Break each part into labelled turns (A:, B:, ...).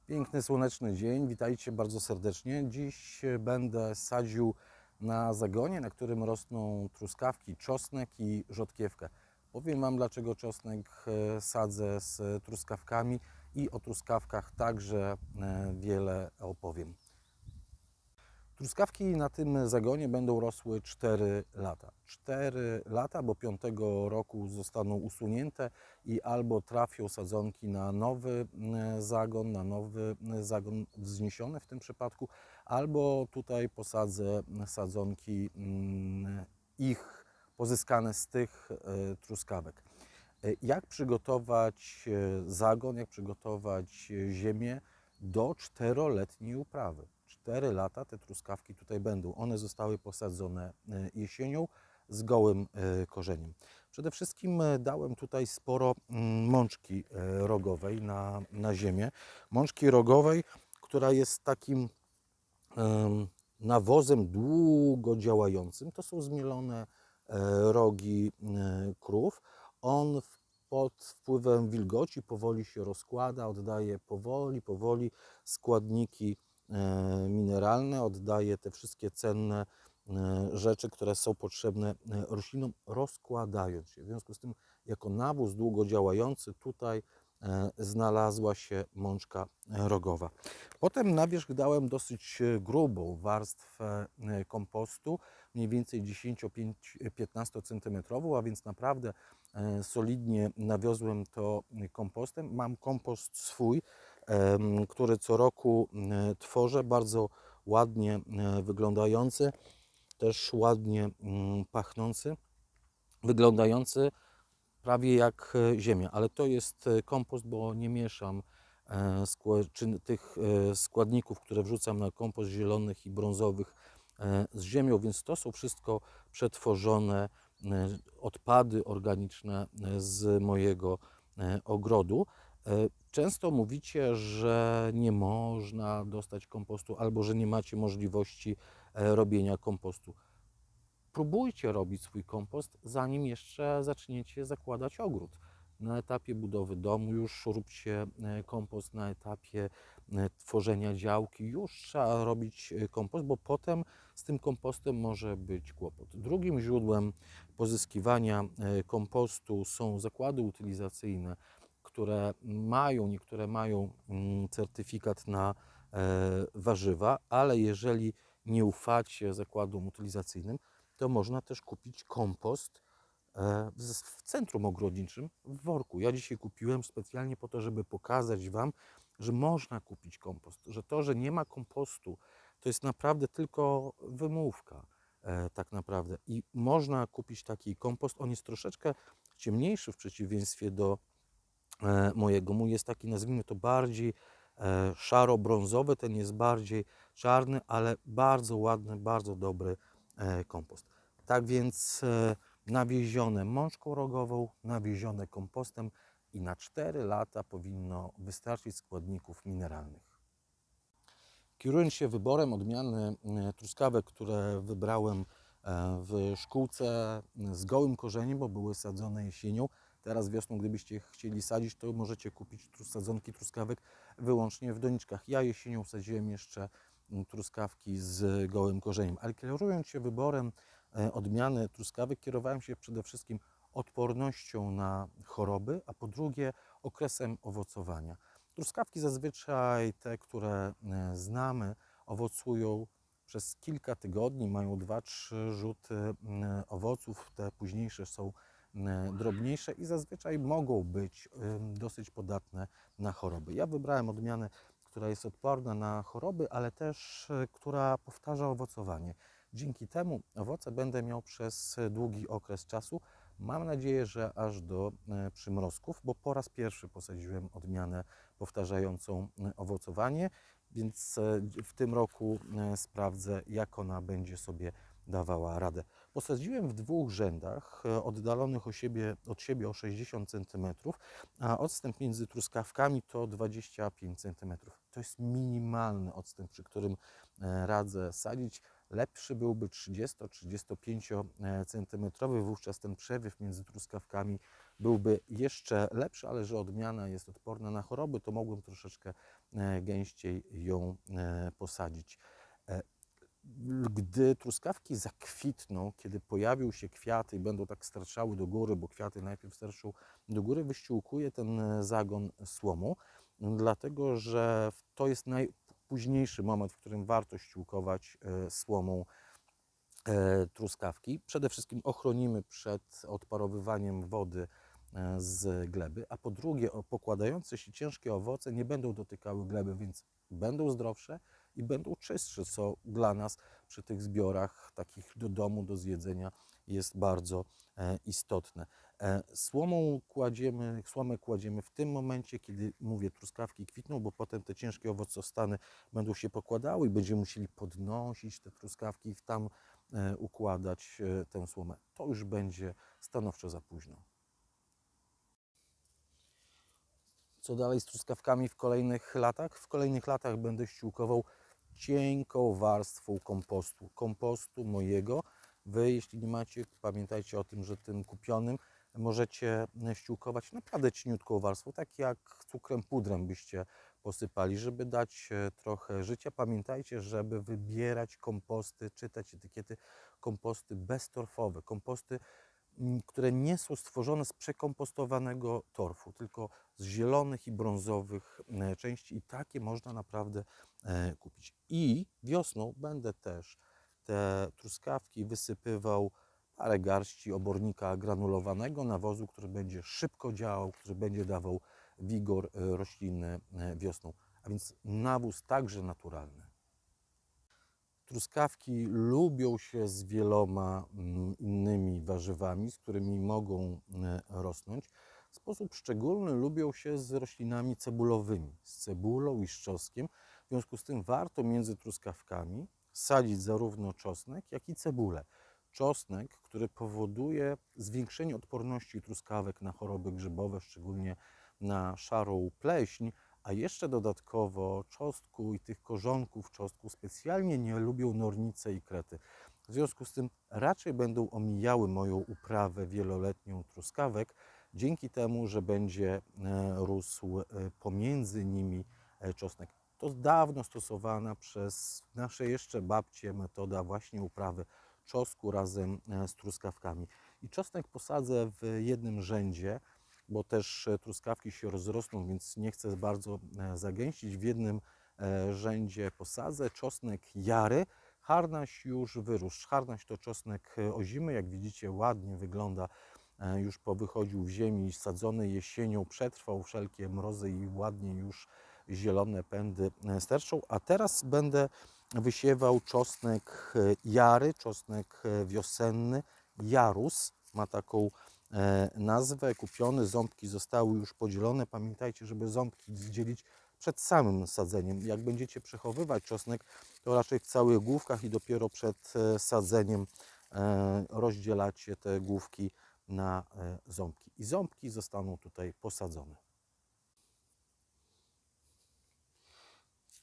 A: Piękny, słoneczny dzień. Witajcie bardzo serdecznie. Dziś będę sadził na zagonie, na którym rosną truskawki, czosnek i rzodkiewkę. Powiem Wam, dlaczego czosnek sadzę z truskawkami i o truskawkach także wiele opowiem. Truskawki na tym zagonie będą rosły 4 lata. 4 lata, bo 5 roku zostaną usunięte i albo trafią sadzonki na nowy zagon wzniesiony w tym przypadku, albo tutaj posadzę sadzonki ich pozyskane z tych truskawek. Jak przygotować zagon, jak przygotować ziemię do 4-letniej uprawy? 4 lata te truskawki tutaj będą. One zostały posadzone jesienią z gołym korzeniem. Przede wszystkim dałem tutaj sporo mączki rogowej na ziemię. Mączki rogowej, która jest takim nawozem długo działającym. To są zmielone rogi krów. On pod wpływem wilgoci powoli się rozkłada, oddaje powoli składniki mineralne, oddaje te wszystkie cenne rzeczy, które są potrzebne roślinom, rozkładając się. W związku z tym, jako nawóz długo działający, tutaj znalazła się mączka rogowa. Potem na wierzch dałem dosyć grubą warstwę kompostu, mniej więcej 10-15 cm, a więc naprawdę solidnie nawiozłem to kompostem. Mam kompost swój, który co roku tworzę, bardzo ładnie wyglądający, też ładnie pachnący, wyglądający prawie jak ziemia, ale to jest kompost, bo nie mieszam tych składników, które wrzucam na kompost zielonych i brązowych z ziemią, więc to są wszystko przetworzone odpady organiczne z mojego ogrodu. Często mówicie, że nie można dostać kompostu albo że nie macie możliwości robienia kompostu. Próbujcie robić swój kompost, zanim jeszcze zaczniecie zakładać ogród. Na etapie budowy domu już róbcie kompost, na etapie tworzenia działki już trzeba robić kompost, bo potem z tym kompostem może być kłopot. Drugim źródłem pozyskiwania kompostu są zakłady utylizacyjne, niektóre mają certyfikat na warzywa, ale jeżeli nie ufacie zakładom utylizacyjnym, to można też kupić kompost w centrum ogrodniczym w worku. Ja dzisiaj kupiłem specjalnie po to, żeby pokazać Wam, że można kupić kompost, że to, że nie ma kompostu, to jest naprawdę tylko wymówka tak naprawdę. I można kupić taki kompost, on jest troszeczkę ciemniejszy w przeciwieństwie do mojego. Mój jest taki, nazwijmy to, bardziej szaro-brązowy, ten jest bardziej czarny, ale bardzo ładny, bardzo dobry kompost. Tak więc nawiezione mączką rogową, nawiezione kompostem i na 4 lata powinno wystarczyć składników mineralnych. Kierując się wyborem odmiany truskawek, które wybrałem w szkółce z gołym korzeniem, bo były sadzone jesienią. Teraz wiosną, gdybyście chcieli sadzić, to możecie kupić sadzonki truskawek wyłącznie w doniczkach. Ja jesienią sadziłem jeszcze truskawki z gołym korzeniem, ale kierując się wyborem odmiany truskawek, kierowałem się przede wszystkim odpornością na choroby, a po drugie okresem owocowania. Truskawki zazwyczaj te, które znamy, owocują przez kilka tygodni, mają 2-3 rzuty owoców, te późniejsze są drobniejsze i zazwyczaj mogą być dosyć podatne na choroby. Ja wybrałem odmianę, która jest odporna na choroby, ale też która powtarza owocowanie. Dzięki temu owoce będę miał przez długi okres czasu. Mam nadzieję, że aż do przymrozków, bo po raz pierwszy posadziłem odmianę powtarzającą owocowanie, więc w tym roku sprawdzę, jak ona będzie sobie dawała radę. Posadziłem w 2 rzędach, oddalonych od siebie o 60 cm, a odstęp między truskawkami to 25 cm. To jest minimalny odstęp, przy którym radzę sadzić. Lepszy byłby 30-35 cm, wówczas ten przewiew między truskawkami byłby jeszcze lepszy, ale że odmiana jest odporna na choroby, to mogłem troszeczkę gęściej ją posadzić. Gdy truskawki zakwitną, kiedy pojawią się kwiaty i będą tak sterczały do góry, bo kwiaty najpierw sterczą do góry, wyściółkuje ten zagon słomą, dlatego że to jest najpóźniejszy moment, w którym warto ściółkować słomą truskawki. Przede wszystkim ochronimy przed odparowywaniem wody z gleby, a po drugie pokładające się ciężkie owoce nie będą dotykały gleby, więc będą zdrowsze i będą czystsze, co dla nas przy tych zbiorach takich do domu, do zjedzenia jest bardzo istotne. Słomę kładziemy w tym momencie, kiedy, mówię, truskawki kwitną, bo potem te ciężkie owocostany będą się pokładały i będziemy musieli podnosić te truskawki i tam układać tę słomę. To już będzie stanowczo za późno. Co dalej z truskawkami w kolejnych latach? W kolejnych latach będę ściółkował cienką warstwą kompostu. Kompostu mojego. Wy, jeśli nie macie, pamiętajcie o tym, że tym kupionym możecie ściółkować naprawdę cieniutką warstwą, tak jak cukrem, pudrem byście posypali, żeby dać trochę życia. Pamiętajcie, żeby wybierać komposty, czytać etykiety, komposty beztorfowe, komposty, które nie są stworzone z przekompostowanego torfu, tylko z zielonych i brązowych części i takie można naprawdę kupić. I wiosną będę też te truskawki wysypywał parę garści obornika granulowanego, nawozu, który będzie szybko działał, który będzie dawał wigor rośliny wiosną, a więc nawóz także naturalny. Truskawki lubią się z wieloma innymi warzywami, z którymi mogą rosnąć. W sposób szczególny lubią się z roślinami cebulowymi, z cebulą i z czosnkiem. W związku z tym warto między truskawkami sadzić zarówno czosnek, jak i cebulę. Czosnek, który powoduje zwiększenie odporności truskawek na choroby grzybowe, szczególnie na szarą pleśń, a jeszcze dodatkowo czosnku i tych korzonków czosnku specjalnie nie lubią nornice i krety. W związku z tym raczej będą omijały moją uprawę wieloletnią truskawek, dzięki temu, że będzie rósł pomiędzy nimi czosnek. To dawno stosowana przez nasze jeszcze babcie metoda właśnie uprawy czosnku razem z truskawkami. I czosnek posadzę w jednym rzędzie, bo też truskawki się rozrosną, więc nie chcę bardzo zagęścić. W jednym rzędzie posadzę czosnek jary. Harnaś już wyrósł. Harnaś to czosnek ozimy, jak widzicie ładnie wygląda, już powychodził w ziemi, sadzony jesienią, przetrwał wszelkie mrozy i ładnie już zielone pędy sterczą. A teraz będę wysiewał czosnek jary, czosnek wiosenny, jarus. Ma taką nazwę, kupiony, ząbki zostały już podzielone. Pamiętajcie, żeby ząbki dzielić przed samym sadzeniem. Jak będziecie przechowywać czosnek, to raczej w całych główkach i dopiero przed sadzeniem rozdzielacie te główki na ząbki. I ząbki zostaną tutaj posadzone.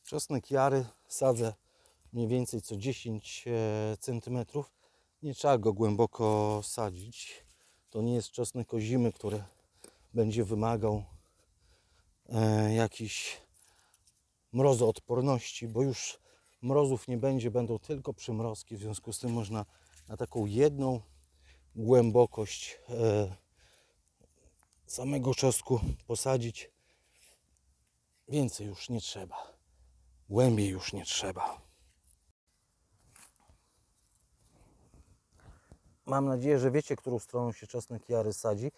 A: Czosnek jary sadzę mniej więcej co 10 cm. Nie trzeba go głęboko sadzić. To nie jest czosnek ozimy, który będzie wymagał jakiejś mrozoodporności, bo już mrozów nie będzie, będą tylko przymrozki. W związku z tym można na taką jedną głębokość samego czosnku posadzić. Więcej już nie trzeba. Głębiej już nie trzeba. Mam nadzieję, że wiecie, którą stroną się czosnek jary sadzi.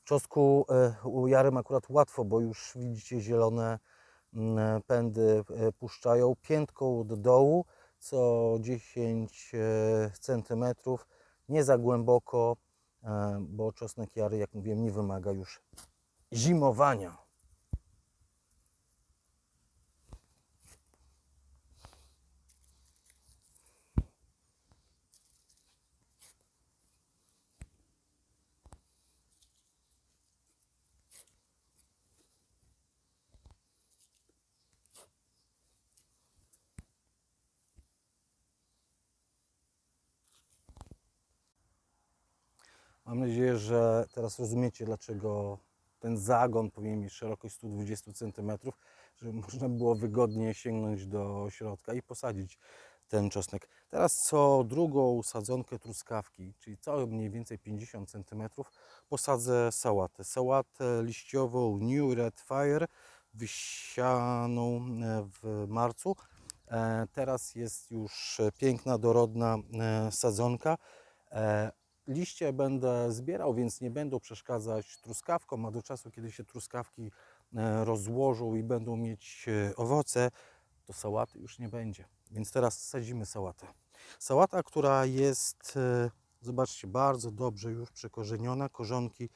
A: Czosnku u jary akurat łatwo, bo już widzicie zielone pędy puszczają piętką od dołu, co 10 cm, nie za głęboko, bo czosnek jary, jak mówiłem, nie wymaga już zimowania. Mam nadzieję, że teraz rozumiecie, dlaczego ten zagon powinien mieć szerokość 120 cm, żeby można było wygodnie sięgnąć do środka i posadzić ten czosnek. Teraz co drugą sadzonkę truskawki, czyli co mniej więcej 50 cm, posadzę sałatę. Sałatę liściową New Red Fire, wysianą w marcu. Teraz jest już piękna, dorodna sadzonka. Liście będę zbierał, więc nie będą przeszkadzać truskawkom, a do czasu, kiedy się truskawki rozłożą i będą mieć owoce, to sałaty już nie będzie. Więc teraz sadzimy sałatę. Sałata, która jest, zobaczcie, bardzo dobrze już przekorzeniona, korzonki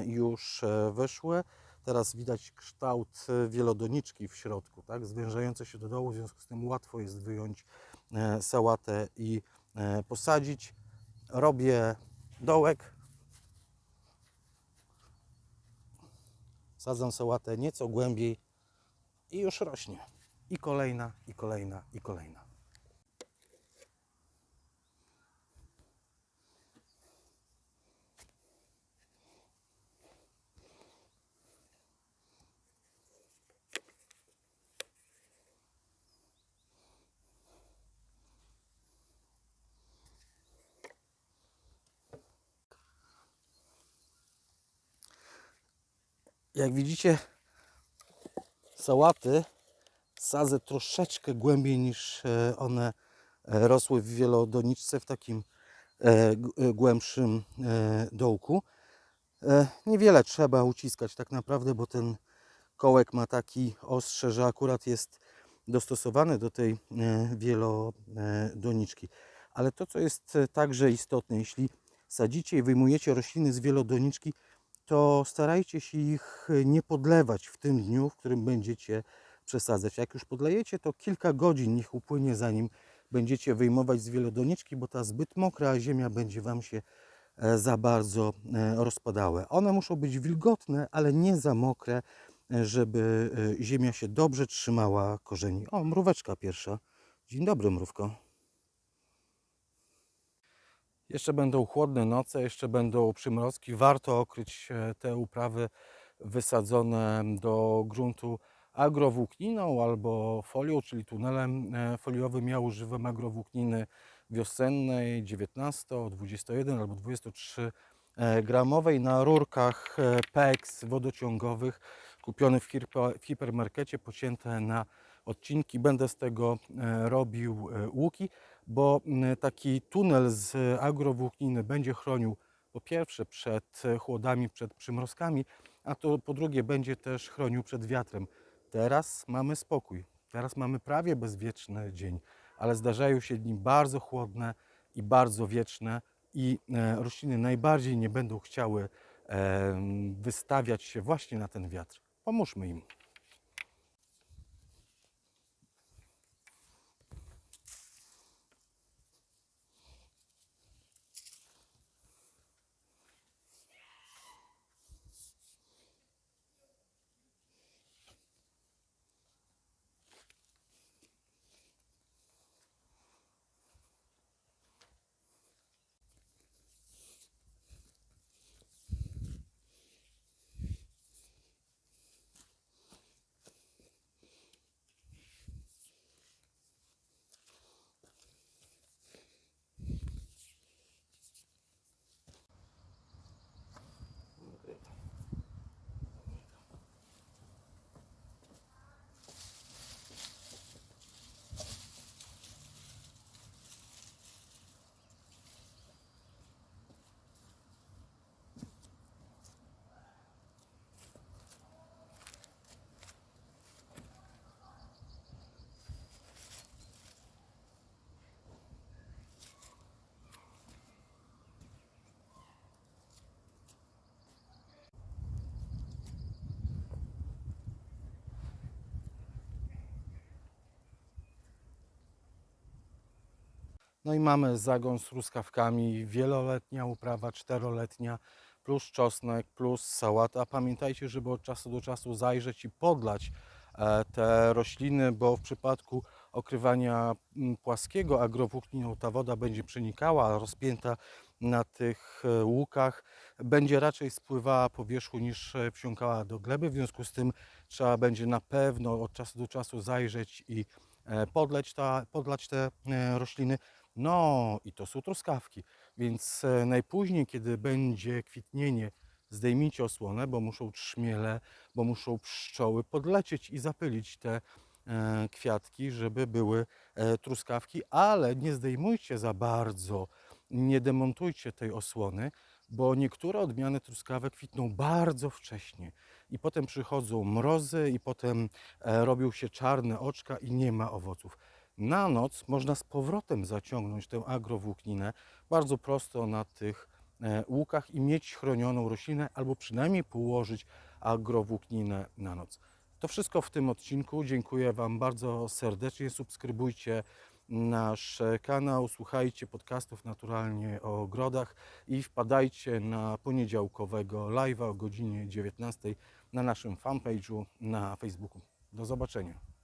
A: już weszły. Teraz widać kształt wielodoniczki w środku, tak, zwężające się do dołu, w związku z tym łatwo jest wyjąć sałatę i posadzić. Robię dołek, sadzam sałatę nieco głębiej i już rośnie. I kolejna, i kolejna, i kolejna. Jak widzicie, sałaty sadzę troszeczkę głębiej niż one rosły w wielodoniczce, w takim głębszym dołku. Niewiele trzeba uciskać tak naprawdę, bo ten kołek ma taki ostrze, że akurat jest dostosowany do tej wielodoniczki. Ale to, co jest także istotne, jeśli sadzicie i wyjmujecie rośliny z wielodoniczki, to starajcie się ich nie podlewać w tym dniu, w którym będziecie przesadzać. Jak już podlejecie, to kilka godzin niech upłynie, zanim będziecie wyjmować z wielodoniczki, bo ta zbyt mokra ziemia będzie Wam się za bardzo rozpadały. One muszą być wilgotne, ale nie za mokre, żeby ziemia się dobrze trzymała korzeni. O, mróweczka pierwsza. Dzień dobry, mrówko. Jeszcze będą chłodne noce, jeszcze będą przymrozki. Warto okryć te uprawy wysadzone do gruntu agrowłókniną albo folią, czyli tunelem foliowym. Ja używam agrowłókniny wiosennej 19, 21 albo 23 gramowej na rurkach PEX wodociągowych kupionych w hipermarkecie, pocięte na odcinki. Będę z tego robił łuki, bo taki tunel z agrowłókniny będzie chronił po pierwsze przed chłodami, przed przymrozkami, a to po drugie będzie też chronił przed wiatrem. Teraz mamy spokój, teraz mamy prawie bezwieczny dzień, ale zdarzają się dni bardzo chłodne i bardzo wieczne i rośliny najbardziej nie będą chciały wystawiać się właśnie na ten wiatr. Pomóżmy im. No i mamy zagon z truskawkami, wieloletnia uprawa, 4-letnia, plus czosnek, plus sałata. Pamiętajcie, żeby od czasu do czasu zajrzeć i podlać te rośliny, bo w przypadku okrywania płaskiego agrowłókniną ta woda będzie przenikała, rozpięta na tych łukach będzie raczej spływała po wierzchu niż wsiąkała do gleby. W związku z tym trzeba będzie na pewno od czasu do czasu zajrzeć i podlać te rośliny. No i to są truskawki, więc najpóźniej, kiedy będzie kwitnienie, zdejmijcie osłonę, bo muszą trzmiele, bo muszą pszczoły podlecieć i zapylić te kwiatki, żeby były truskawki, ale nie zdejmujcie za bardzo, nie demontujcie tej osłony, bo niektóre odmiany truskawek kwitną bardzo wcześnie i potem przychodzą mrozy i potem robią się czarne oczka i nie ma owoców. Na noc można z powrotem zaciągnąć tę agrowłókninę bardzo prosto na tych łukach i mieć chronioną roślinę, albo przynajmniej położyć agrowłókninę na noc. To wszystko w tym odcinku. Dziękuję Wam bardzo serdecznie. Subskrybujcie nasz kanał, słuchajcie podcastów naturalnie o ogrodach i wpadajcie na poniedziałkowego live'a o godzinie 19 na naszym fanpage'u na Facebooku. Do zobaczenia.